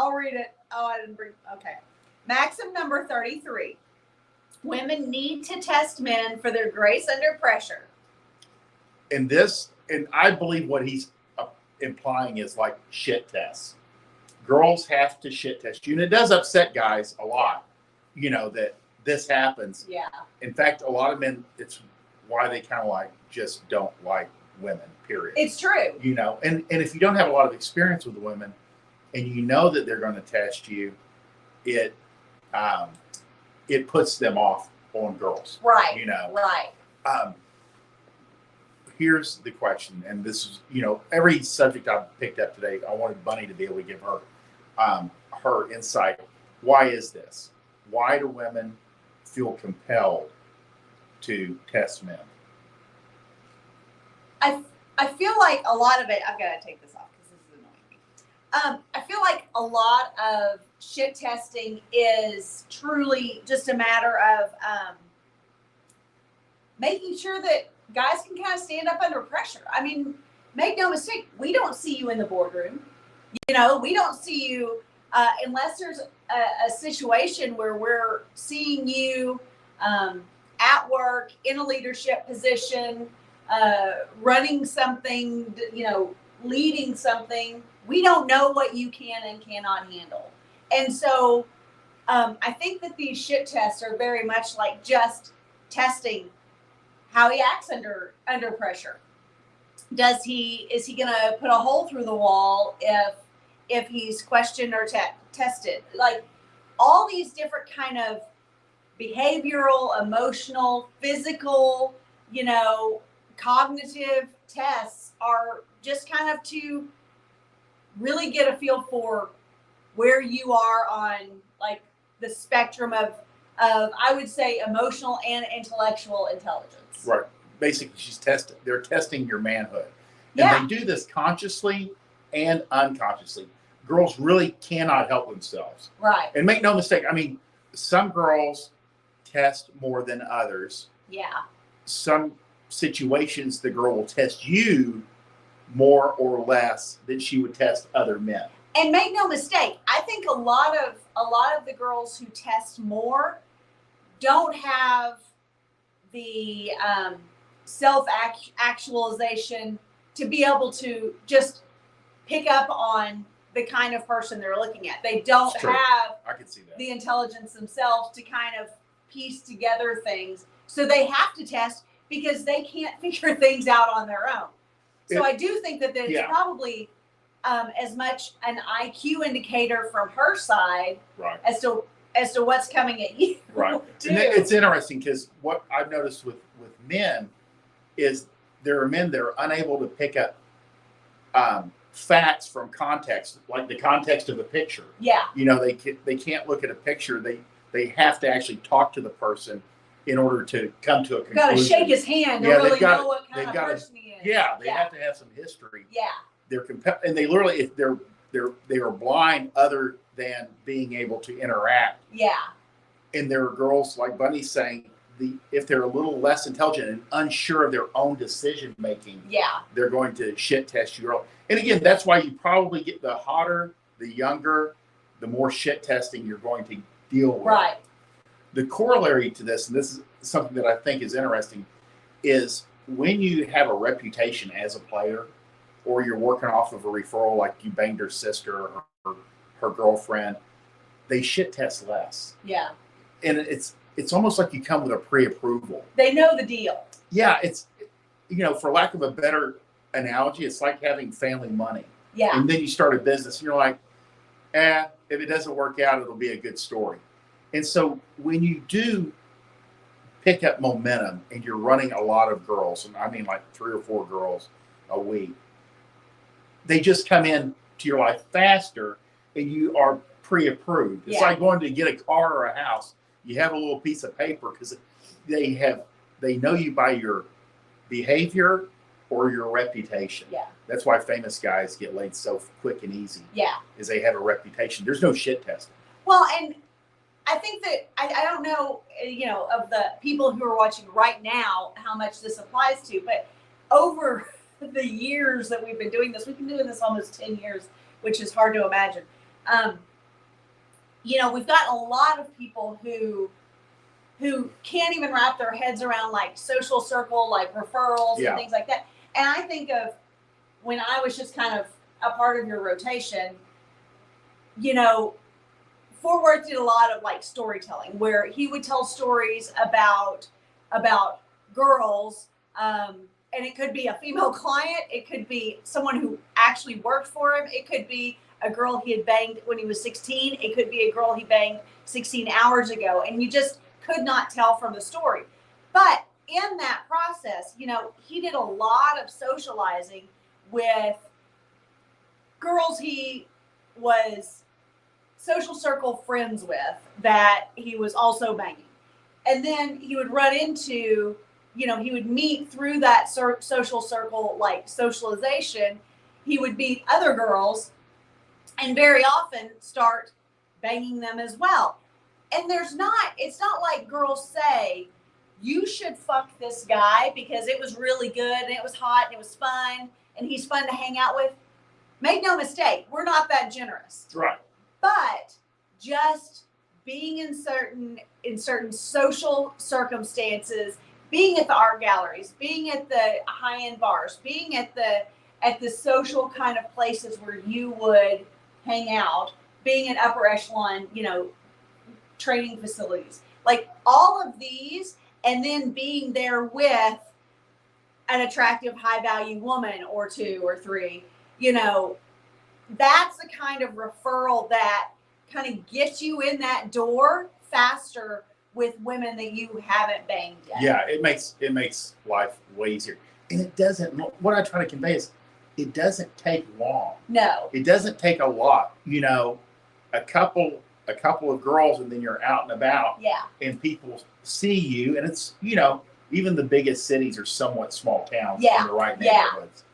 I'll read it. Oh, I didn't bring. Okay. Maxim number 33. Women need to test men for their grace under pressure. And I believe what he's implying is like shit tests. Girls have to shit test you, and it does upset guys a lot. That this happens. Yeah. In fact, a lot of men, it's why they kind of like just don't like women. Period. It's true. And if you don't have a lot of experience with women, and you know that they're going to test you, it puts them off on girls. Right. Right. Here's the question, and this is, every subject I've picked up today, I wanted Bunny to be able to give her insight. Why is this? Why do women feel compelled to test men? I feel like a lot of it, I've got to take this off because this is annoying me. I feel like a lot of shit testing is truly just a matter of making sure that guys can kind of stand up under pressure. I mean, make no mistake, we don't see you in the boardroom. We don't see you unless there's a situation where we're seeing you at work in a leadership position, running something, leading something. We don't know what you can and cannot handle. And so I think that these shit tests are very much like just testing how he acts under pressure. Is he going to put a hole through the wall if he's questioned or tested? Like all these different kind of behavioral, emotional, physical, cognitive tests are just kind of to really get a feel for where you are on like the spectrum of I would say emotional and intellectual intelligence. Right. Basically, they're testing your manhood. And Yeah. They do this consciously and unconsciously. Girls really cannot help themselves. Right. And make no mistake, I mean, some girls test more than others. Yeah. Some situations, the girl will test you more or less than she would test other men. And make no mistake, I think a lot of the girls who test more don't have the self-actualization to be able to just pick up on the kind of person they're looking at. They don't have I can see that. the intelligence themselves to kind of piece together things. So they have to test because they can't figure things out on their own. So I do think that there's probably as much an IQ indicator from her side as to what's coming at you. Right. And it's interesting because what I've noticed with men is there are men that are unable to pick up facts from context, like the context of a picture. Yeah. They can't look at a picture. They have to actually talk to the person in order to come to a conclusion. Got to shake his hand to really know what kind of person he is. Yeah, they have to have some history. Yeah. They're and they literally, if they are blind other than being able to interact. Yeah. And there are girls like Bunny's saying, if they're a little less intelligent and unsure of their own decision making, they're going to shit test you. And again, that's why you probably get the hotter, the younger, the more shit testing you're going to deal with. Right. The corollary to this, and this is something that I think is interesting, is when you have a reputation as a player, or you're working off of a referral, like you banged her sister or her girlfriend, they shit test less. Yeah. And it's almost like you come with a pre-approval. They know the deal. Yeah, it's, for lack of a better analogy, it's like having family money. Yeah. And then you start a business and you're like, if it doesn't work out, it'll be a good story. And so when you do pick up momentum and you're running a lot of girls, and I mean like 3 or 4 girls a week, they just come in to your life faster and you are pre-approved. It's like going to get a car or a house. You have a little piece of paper because they know you by your behavior or your reputation. Yeah. That's why famous guys get laid so quick and easy. Yeah. Is they have a reputation. There's no shit testing. Well, and I think that I don't know, of the people who are watching right now, how much this applies to, but over the years that we've been doing this, we've been doing this almost 10 years, which is hard to imagine. you know, we've got a lot of people who can't even wrap their heads around like social circle, like referrals Yeah. and things like that. And I think of when I was just kind of a part of your rotation, you know, Fort Worth did a lot of like storytelling where he would tell stories about girls, and it could be a female client, it could be someone who actually worked for him, it could be a girl he had banged when he was 16, it could be a girl he banged 16 hours ago, and you just could not tell from the story. But in that process, you know, he did a lot of socializing with girls he was social circle friends with that he was also banging. And then he would run into, you know, he would meet through that social circle, like socialization. He would meet other girls and very often start banging them as well. And it's not like girls say, you should fuck this guy because it was really good and it was hot and it was fun and he's fun to hang out with. Make no mistake, we're not that generous. Right. But just being in certain social circumstances, being at the art galleries, being at the high-end bars, being at the social kind of places where you would hang out, being at upper echelon, you know, training facilities, like all of these, and then being there with an attractive, high-value woman or two or three, you know, that's the kind of referral that kind of gets you in that door faster with women that you haven't banged yet. Yeah, it makes life way easier. And it doesn't, what I try to convey is it doesn't take long. No. It doesn't take a lot. You know, a couple of girls and then you're out and about. Yeah. And people see you, and it's, you know, even the biggest cities are somewhat small towns Yeah. in the right Yeah. neighborhoods.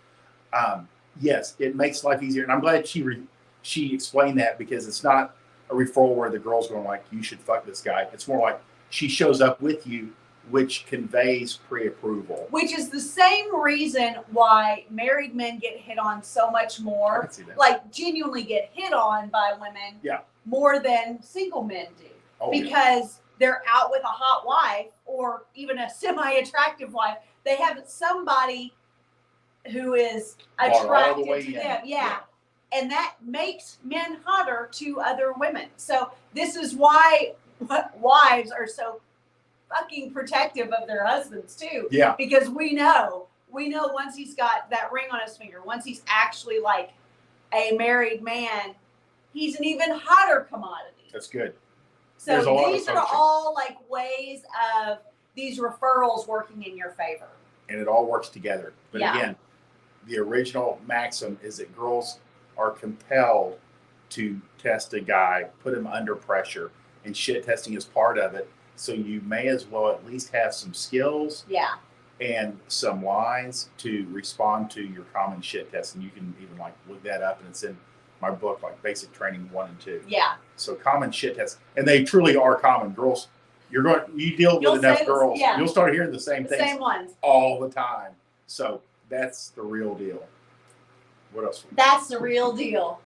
Yes, it makes life easier. And I'm glad she explained that, because it's not a referral where the girl's going like, you should fuck this guy. It's more like she shows up with you, which conveys pre-approval. Which is the same reason why married men get hit on so much I more, can see that. like genuinely get hit on by women more than single men do. Oh, yeah. Because they're out with a hot wife or even a semi-attractive wife. They have somebody who is Brought all the attracted way to in. them. Yeah. And that makes men hotter to other women. So this is why wives are so fucking protective of their husbands too. Yeah. Because we know once he's got that ring on his finger, once he's actually like a married man, he's an even hotter commodity. That's good. So There's a lot of these are coaching. all like ways of these referrals working in your favor. And it all works together. But Yeah. again, the original maxim is that girls are compelled to test a guy, put him under pressure, and shit testing is part of it. So you may as well at least have some skills Yeah. and some lines to respond to your common shit test. And you can even like look that up, and it's in my book, like Basic Training 1 and 2. Yeah. So common shit tests, and they truly are common. Girls, you deal You'll with enough say this- girls, yeah. you'll start hearing the same The things same ones. all the time. So that's the real deal. What else? That's the real deal.